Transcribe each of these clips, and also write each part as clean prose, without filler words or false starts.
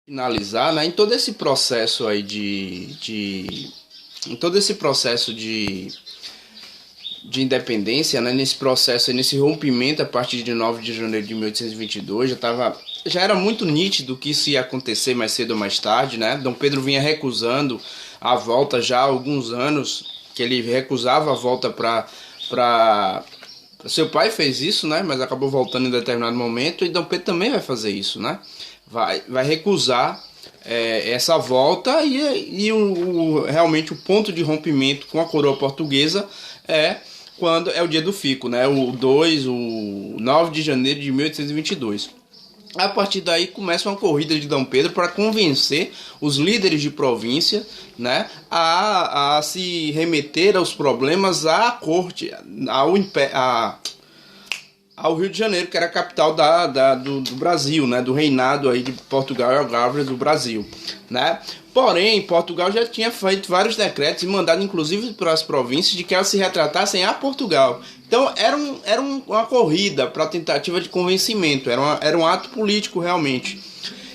finalizar, né, em todo esse processo aí em todo esse processo de independência, né, nesse processo, nesse rompimento a partir de 9 de janeiro de 1822, já era muito nítido que isso ia acontecer mais cedo ou mais tarde, né? Dom Pedro vinha recusando a volta já há alguns anos, que ele recusava a volta para seu pai fez isso, né? Mas acabou voltando em determinado momento, e Dom Pedro também vai fazer isso, né? Vai recusar essa volta, realmente o ponto de rompimento com a coroa portuguesa é quando é o dia do fico, né? O 9 de janeiro de 1822. A partir daí começa uma corrida de Dom Pedro para convencer os líderes de província, né, a se remeter aos problemas à corte, ao Rio de Janeiro, que era a capital do Brasil, né, do reinado aí de Portugal e Algarve do Brasil, né? Porém, Portugal já tinha feito vários decretos e mandado inclusive para as províncias de que elas se retratassem a Portugal. Então era uma corrida para tentativa de convencimento, era um ato político realmente.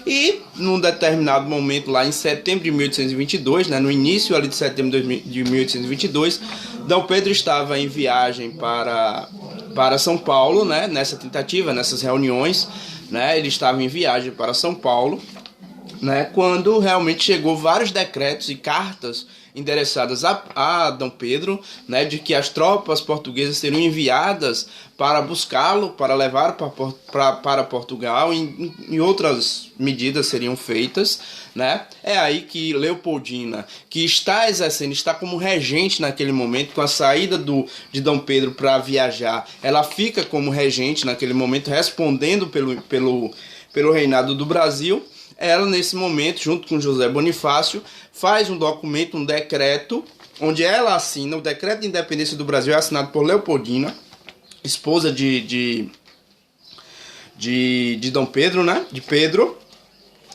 E num determinado momento, lá em setembro de 1822, né, no início ali de setembro de 1822, Dom Pedro estava em viagem para São Paulo, né, nessa tentativa, nessas reuniões, né, ele estava em viagem para São Paulo, né, quando realmente chegou vários decretos e cartas endereçadas a Dom Pedro, né, de que as tropas portuguesas seriam enviadas para buscá-lo, para levar para Portugal, e outras medidas seriam feitas, né? É aí que Leopoldina, que está como regente naquele momento, com a saída de Dom Pedro para viajar, ela fica como regente naquele momento, respondendo pelo reinado do Brasil. Ela, nesse momento, junto com José Bonifácio, faz um documento, um decreto, onde ela assina. O decreto de independência do Brasil é assinado por Leopoldina, esposa de Dom Pedro, né? De Pedro,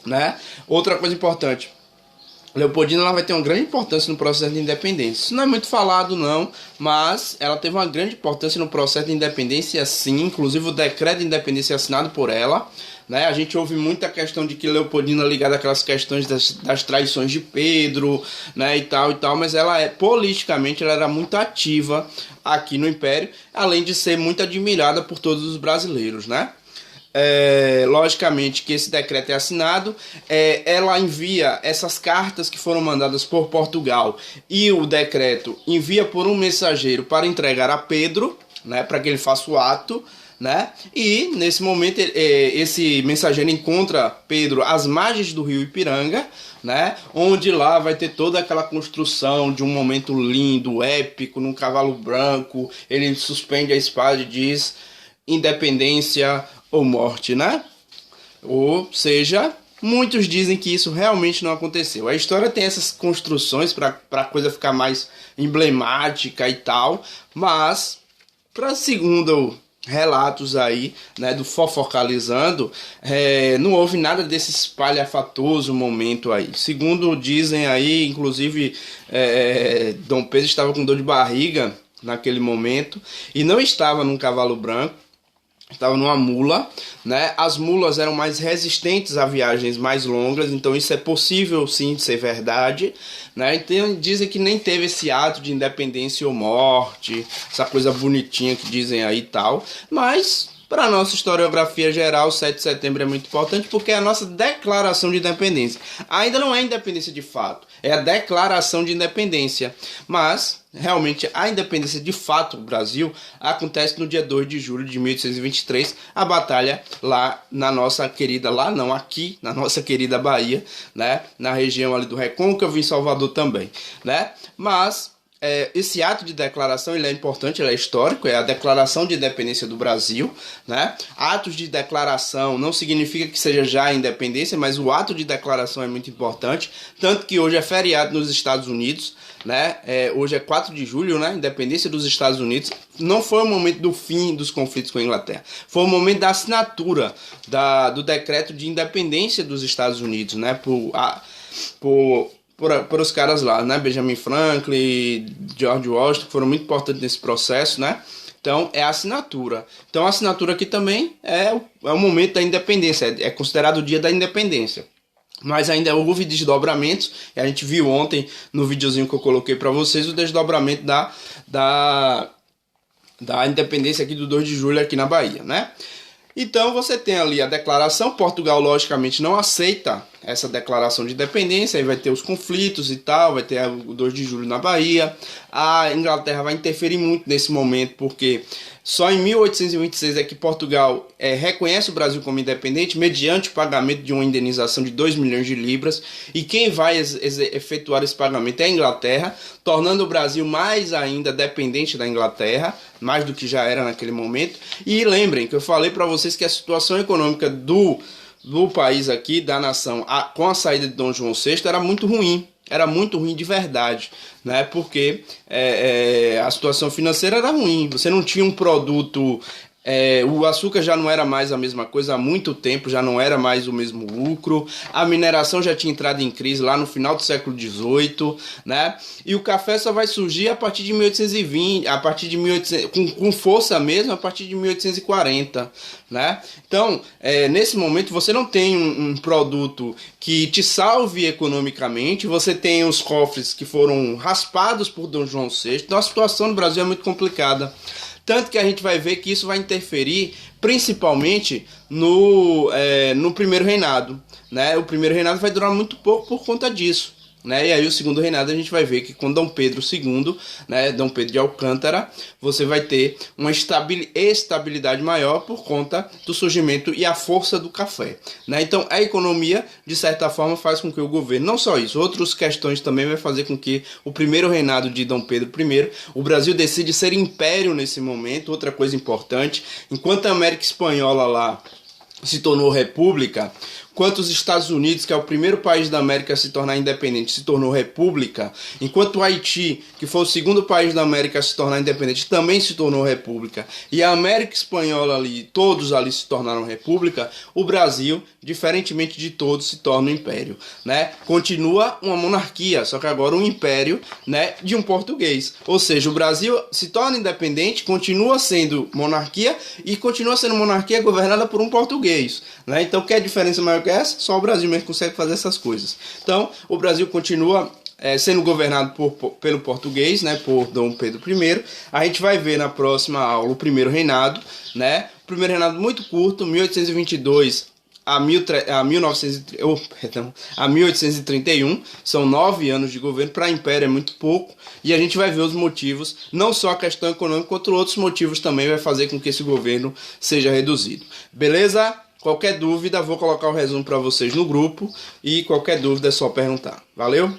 né? Outra coisa importante, Leopoldina ela vai ter uma grande importância no processo de independência. Isso não é muito falado não, mas ela teve uma grande importância no processo de independência sim, inclusive o decreto de independência é assinado por ela, né? A gente ouve muita questão de que Leopoldina é ligada àquelas questões das traições de Pedro, né, e tal, mas ela politicamente ela era muito ativa aqui no Império, além de ser muito admirada por todos os brasileiros, né? Logicamente que esse decreto é assinado, ela envia essas cartas que foram mandadas por Portugal, e o decreto envia por um mensageiro para entregar a Pedro, né, para que ele faça o ato, né? E nesse momento esse mensageiro encontra Pedro às margens do rio Ipiranga, né, onde lá vai ter toda aquela construção de um momento lindo, épico, num cavalo branco. Ele suspende a espada e diz: independência ou morte, né? Ou seja, muitos dizem que isso realmente não aconteceu. A história tem essas construções para a coisa ficar mais emblemática e tal, mas, para segundo relatos aí, né, do Fofocalizando, não houve nada desse espalhafatoso momento aí. Segundo dizem aí, inclusive, Dom Pedro estava com dor de barriga naquele momento e não estava num cavalo branco, estava numa mula, né? As mulas eram mais resistentes a viagens mais longas, então isso é possível sim de ser verdade, né? Então dizem que nem teve esse ato de independência ou morte, essa coisa bonitinha que dizem aí e tal, mas para a nossa historiografia geral, 7 de setembro é muito importante porque é a nossa declaração de independência. Ainda não é independência de fato, é a declaração de independência, mas realmente a independência de fato do Brasil acontece no dia 2 de julho de 1823, a batalha lá na nossa querida, aqui na nossa querida Bahia, né, na região ali do Recôncavo, em Salvador também, né, mas esse ato de declaração ele é importante, ele é histórico, é a declaração de independência do Brasil, né? Atos de declaração não significa que seja já a independência, mas o ato de declaração é muito importante, tanto que hoje é feriado nos Estados Unidos, né? Hoje é 4 de julho, né? Independência dos Estados Unidos. Não foi o momento do fim dos conflitos com a Inglaterra, foi o momento da assinatura do decreto de independência dos Estados Unidos, né? Por os caras lá, né? Benjamin Franklin, George Washington, que foram muito importantes nesse processo, né? Então, é a assinatura. Então, a assinatura aqui também é o momento da independência, é considerado o dia da independência. mas ainda houve desdobramentos, e a gente viu ontem no videozinho que eu coloquei para vocês o desdobramento da independência aqui do 2 de julho aqui na Bahia, né? Então você tem ali a declaração, Portugal logicamente não aceita essa declaração de independência, aí vai ter os conflitos e tal, vai ter o 2 de julho na Bahia, a Inglaterra vai interferir muito nesse momento, porque só em 1826 é que Portugal reconhece o Brasil como independente mediante o pagamento de uma indenização de 2 milhões de libras, e quem vai efetuar esse pagamento é a Inglaterra, tornando o Brasil mais ainda dependente da Inglaterra, mais do que já era naquele momento. E lembrem que eu falei para vocês que a situação econômica do país aqui, da nação, com a saída de Dom João VI, era muito ruim de verdade, né? Porque a situação financeira era ruim, você não tinha um produto, o açúcar já não era mais a mesma coisa há muito tempo, já não era mais o mesmo lucro, a mineração já tinha entrado em crise lá no final do século XVIII, né? E o café só vai surgir a partir de 1820, a partir de 1800, com força mesmo, a partir de 1840, né? Então, nesse momento você não tem um produto que te salve economicamente, você tem os cofres que foram raspados por Dom João VI, então a situação no Brasil é muito complicada. Tanto que a gente vai ver que isso vai interferir principalmente no primeiro reinado, né? O primeiro reinado vai durar muito pouco por conta disso, né? E aí o segundo reinado a gente vai ver que com Dom Pedro II, né, Dom Pedro de Alcântara, você vai ter uma estabilidade maior por conta do surgimento e a força do café, né? Então a economia, de certa forma, faz com que o governo, não só isso, outras questões também vai fazer com que o primeiro reinado de Dom Pedro I, o Brasil decide ser império nesse momento. Outra coisa importante, enquanto a América Espanhola lá se tornou república, enquanto os Estados Unidos, que é o primeiro país da América a se tornar independente, se tornou república, enquanto o Haiti, que foi o segundo país da América a se tornar independente, também se tornou república, e a América Espanhola ali, todos ali se tornaram república, o Brasil, diferentemente de todos, se torna um império, né? Continua uma monarquia, só que agora um império, né, de um português. Ou seja, o Brasil se torna independente, continua sendo monarquia e continua sendo monarquia governada por um português, né? Então, que é a diferença maior que essa? Só o Brasil mesmo consegue fazer essas coisas. Então, o Brasil continua sendo governado pelo português, né, por Dom Pedro I. A gente vai ver na próxima aula o primeiro reinado, né? O primeiro reinado muito curto, 1822 a 1831, são 9 anos de governo. Para império é muito pouco, e a gente vai ver os motivos, não só a questão econômica, quanto outros motivos também vai fazer com que esse governo seja reduzido. Beleza? Qualquer dúvida, vou colocar o resumo para vocês no grupo, e qualquer dúvida é só perguntar. Valeu?